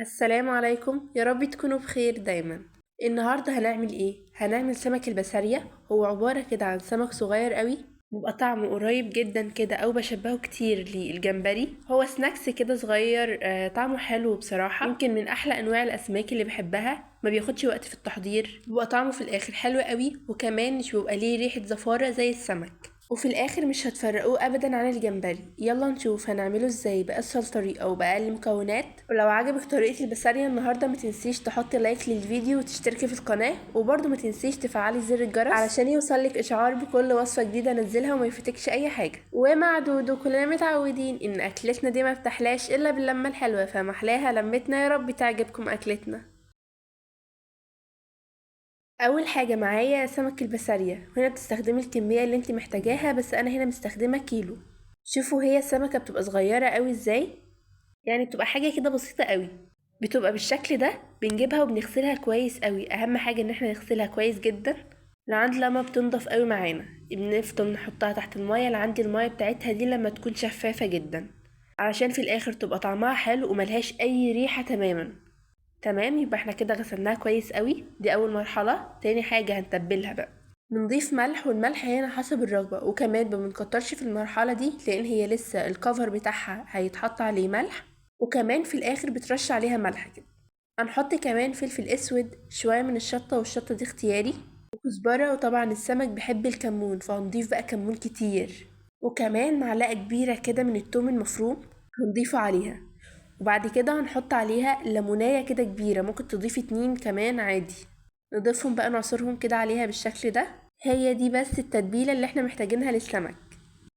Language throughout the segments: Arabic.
السلام عليكم، يا رب تكونوا بخير دايما. النهاردة هنعمل ايه؟ هنعمل سمك البسارية. هو عبارة كده عن سمك صغير قوي، بيبقى طعمه قريب جدا كده او بشبهه كتير للجمبري. هو سناكس كده صغير، طعمه حلو بصراحة، يمكن من احلى انواع الاسماك اللي بحبها. ما بياخدش وقت في التحضير، بيبقى طعمه في الاخر حلو قوي، وكمان مش بيبقى ليه ريحة زفارة زي السمك، وفي الاخر مش هتفرقوه ابدا عن الجمبري. يلا نشوف هنعمله ازاي باسهل طريقه وباقل مكونات. ولو عجبك طريقه البسارية النهارده ما تنسيش تحطي لايك للفيديو وتشتركي في القناه، وبرضه ما تنسيش تفعلي زر الجرس علشان يوصلك اشعار بكل وصفه جديده انزلها وما يفوتكش اي حاجه. ومع دودو كلنا متعودين ان اكلتنا دي ما بتحلاش الا باللمه الحلوه، فمحلاها لمتنا. يا رب تعجبكم اكلتنا. اول حاجه معايا سمك البسارية، هنا بتستخدمي الكميه اللي انت محتاجاها، بس انا هنا مستخدمه كيلو. شوفوا هي السمكه بتبقى صغيره قوي ازاي، يعني بتبقى حاجه كده بسيطه قوي، بتبقى بالشكل ده. بنجيبها وبنغسلها كويس قوي، اهم حاجه ان احنا نغسلها كويس جدا لعند لما بتنضف قوي معانا. بنفضل نحطها تحت المية لعند المية بتاعتها دي لما تكون شفافه جدا، علشان في الاخر تبقى طعمها حلو وملهاش اي ريحه تماما. تمام، يبقى احنا كده غسلناها كويس قوي، دي اول مرحلة. تاني حاجة هنتبلها بقى، بنضيف ملح، والملح هنا حسب الرغبة، وكمان ما بنكترش في المرحلة دي لان هي لسه الكفر بتاعها هيتحط عليه ملح، وكمان في الاخر بترش عليها ملح كده. هنحط كمان فلفل اسود، شوية من الشطة، والشطة دي اختياري، وكزبرة، وطبعا السمك بيحب الكمون فهنضيف بقى كمون كتير، وكمان معلقة كبيرة كده من التوم المفروم هنضيفه عليها. وبعد كده هنحط عليها ليمونية كده كبيرة، ممكن تضيفي 2 كمان عادي. نضيفهم بقى نعصرهم كده عليها بالشكل ده. هي دي بس التتبيلة اللي احنا محتاجينها للسمك.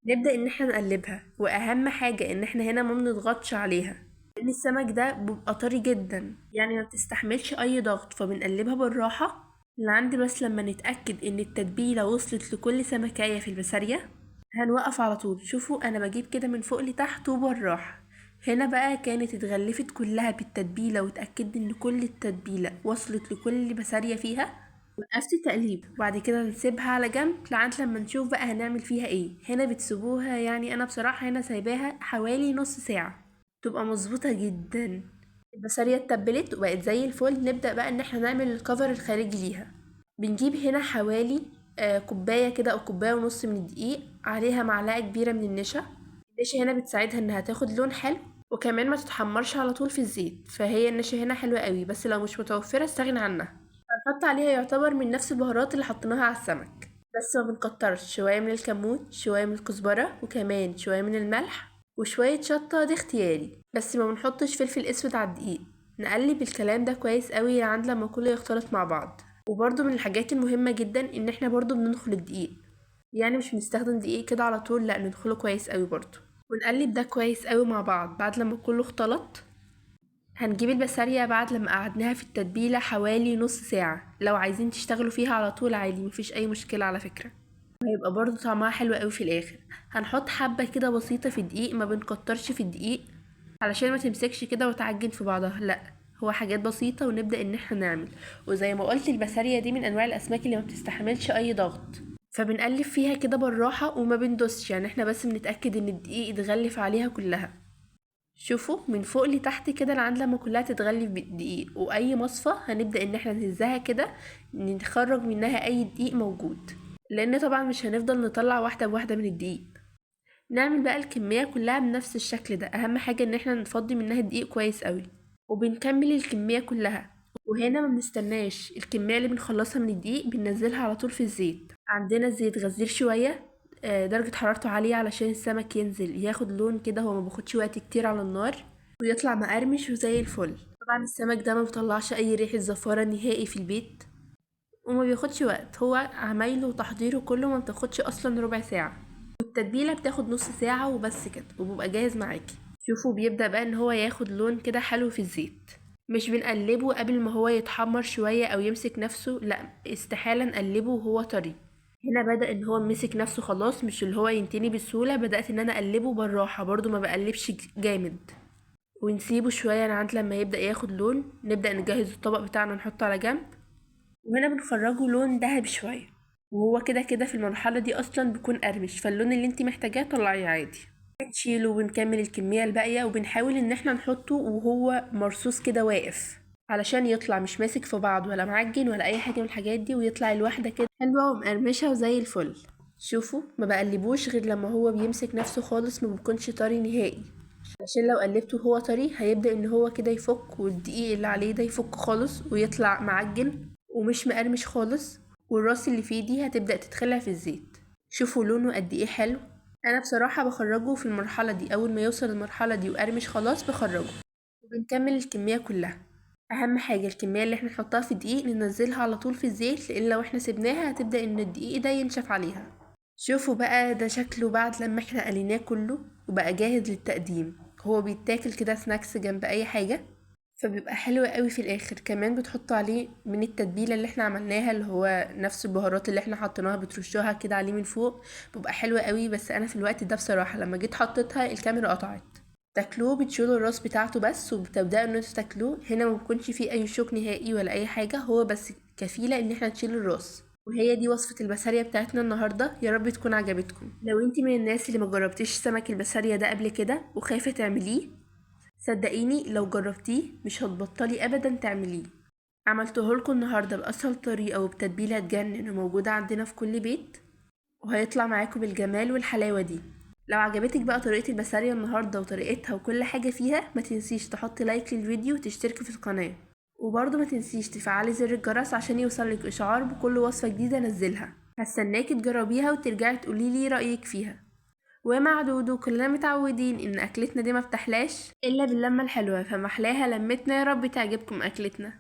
نبدأ ان احنا نقلبها، واهم حاجة ان احنا هنا ما بنضغطش عليها لان السمك ده بيبقى طري جدا، يعني ما بتستحملش اي ضغط، فبنقلبها بالراحة لعند بس لما نتأكد ان التتبيلة وصلت لكل سمكية في البسارية. هنوقف على طول. شوفوا انا بجيب كده من فوق لتحت وبالراحة. هنا بقى كانت اتغلفت كلها بالتتبيلة واتأكدت ان كل التتبيلة وصلت لكل بسارية فيها. وقفت التقليب، وبعد كده نسيبها على جنب لعند لما نشوف بقى هنعمل فيها ايه. هنا بتسيبوها، يعني انا بصراحة هنا سايباها حوالي نص ساعة، تبقى مظبوطة جدا. البسارية اتبلت وبقت زي الفل. نبدأ بقى ان احنا نعمل الكفر الخارجي ليها. بنجيب هنا حوالي كوباية كده او كوباية ونص من الدقيق، عليها معلقة كبيرة من النشا. النشا هنا بتساعدها انها تاخد لون حلو، وكمان ما تتحمرش على طول في الزيت، فهي النشا هنا حلوة قوي، بس لو مش متوفرة استغنى عنها. هنحط عليها يعتبر من نفس البهارات اللي حطيناها على السمك، بس ما بنكترش. شوية من الكمون، شوية من الكزبرة، وكمان شوية من الملح، وشوية شطة دي اختياري، بس ما بنحطش فلفل اسود على الدقيق. نقلب الكلام ده كويس قوي عند لما كله يختلط مع بعض. وبرضو من الحاجات المهمة جدا ان احنا برضو بننخل الدقيق، يعني مش بنستخدم دقيق كده على طول، لا ندخله كويس قوي برضو، ونقلب ده كويس قوي مع بعض. بعد لما كله اختلط هنجيب البسارية بعد لما قعدناها في التتبيلة حوالي نص ساعة. لو عايزين تشتغلوا فيها على طول عادي، مفيش اي مشكلة على فكرة، هيبقى برضو طعمها حلو قوي في الاخر. هنحط حبة كده بسيطة في الدقيق، ما بنكترش في الدقيق علشان ما تمسكش كده وتعجن في بعضها، لا هو حاجات بسيطة ونبدأ ان احنا نعمل. وزي ما قلت البسارية دي من انواع الاسماك اللي ما بتستحملش اي ضغط، فبنقلب فيها كده بالراحة وما بندوسش، يعني احنا بس بنتأكد ان الدقيق اتغلف عليها كلها. شوفوا من فوق لتحت كده لعند لما كلها تتغلف بالدقيق، واي مصفى هنبدأ ان احنا نهزها كده نخرج منها اي دقيق موجود، لان طبعا مش هنفضل نطلع واحدة بواحدة من الدقيق. نعمل بقى الكمية كلها بنفس الشكل ده، اهم حاجة ان احنا نفضي منها الدقيق كويس قوي، وبنكمل الكمية كلها. وهنا ما بنستناش الكمية اللي بنخلصها من الدقيق، بننزلها على طول في الزيت. عندنا الزيت غزير شوية، درجة حرارته عالية علشان السمك ينزل ياخد لون كده، هو ما بياخدش وقت كتير على النار ويطلع مقرمش وزي الفل. طبعا السمك ده ما بيطلعش اي ريحة زفارة نهائي في البيت، وما بياخدش وقت، هو عمايله وتحضيره كله ما بتاخدش اصلا ربع ساعة، والتتبيلة بتاخد نص ساعة وبس كده وبيبقى جاهز معاكي. شوفوا بيبدأ بقى ان هو ياخد لون كده حلو في الزيت. مش بنقلبه قبل ما هو يتحمر شوية او يمسك نفسه، لا استحالة نقلبه وهو طري. هنا بدأ ان هو مسك نفسه خلاص، مش اللي هو ينتني بسهولة، بدأت ان انا اقلبه بالراحة برضو، ما بقلبش جامد، ونسيبه شوية لحد لما يبدأ ياخد لون. نبدأ نجهز الطبق بتاعنا نحطه على جنب، وهنا بنخرجه لون دهبي شوية، وهو كده كده في المرحلة دي اصلا بيكون قرمش، فاللون اللي انتي محتاجاه طلعيه عادي. بنشيله وبنكمل الكمية الباقية وبنحاول ان احنا نحطه وهو مرصوص كده واقف، علشان يطلع مش ماسك في بعض ولا معجن ولا اي حاجة من الحاجات دي، ويطلع الواحدة كده حلوة ومقرمشة وزي الفل. شوفوا ما بقلبوش غير لما هو بيمسك نفسه خالص، ما بيكونش طري نهائي، عشان لو قلبته وهو طري هيبدأ ان هو كده يفك، والدقيق اللي عليه ده يفك خالص ويطلع معجن ومش مقرمش خالص، والراس اللي فيه دي هتبدأ تتخلع في الزيت. شوفوا لونه قد ايه حلو. انا بصراحة بخرجه في المرحلة دي، اول ما يوصل المرحلة دي وقرمش خلاص بخرجه. وبنكمل الكمية كلها. اهم حاجة الكمية اللي احنا نحطها في الدقيق ننزلها على طول في الزيت، لان لو احنا سيبناها هتبدأ ان الدقيق ده ينشف عليها. شوفوا بقى ده شكله بعد لما احنا قليناه كله وبقى جاهز للتقديم. هو بيتاكل كده سناكس جنب اي حاجة، فبيبقى حلو قوي في الاخر. كمان بتحطوا عليه من التتبيلة اللي احنا عملناها، اللي هو نفس البهارات اللي احنا حطيناها بترشوها كده عليه من فوق، بيبقى حلو قوي. بس انا في الوقت ده بصراحة لما جيت حطيتها الكاميرا قطعت. تاكلوه بتشيلوا الراس بتاعته بس، وبتبدأوا ان انتوا تاكلوه. هنا ما بيكونش فيه اي شوك نهائي ولا اي حاجة، هو بس كفيلة ان احنا نشيل الراس. وهي دي وصفة البسارية بتاعتنا النهاردة، يا رب تكون عجبتكم. لو انتي من الناس اللي مجربتيش سمك البسارية ده قبل كده وخايفة تعمليه، صدقيني لو جربتيه مش هتبطلي ابدا تعمليه. عملتهولكوا النهاردة بأسهل طريقة وبتتبيلة تجنن وموجودة عندنا في كل بيت، وهيطلع معاكم بالجمال والحلاوة دي. لو عجبتك بقى طريقة البسارية النهاردة وطريقتها وكل حاجة فيها، ما تنسيش تحطي لايك للفيديو وتشتركي في القناة، وبرضه ما تنسيش تفعلي زر الجرس عشان يوصلك اشعار بكل وصفة جديدة انزلها. هستناكي تجربيها وترجعي تقوليلي رأيك فيها. ومع دودو كلنا متعودين ان اكلتنا دي ما بتحلاش الا باللمة الحلوة، فمحلاها لمتنا. يا رب تعجبكم اكلتنا.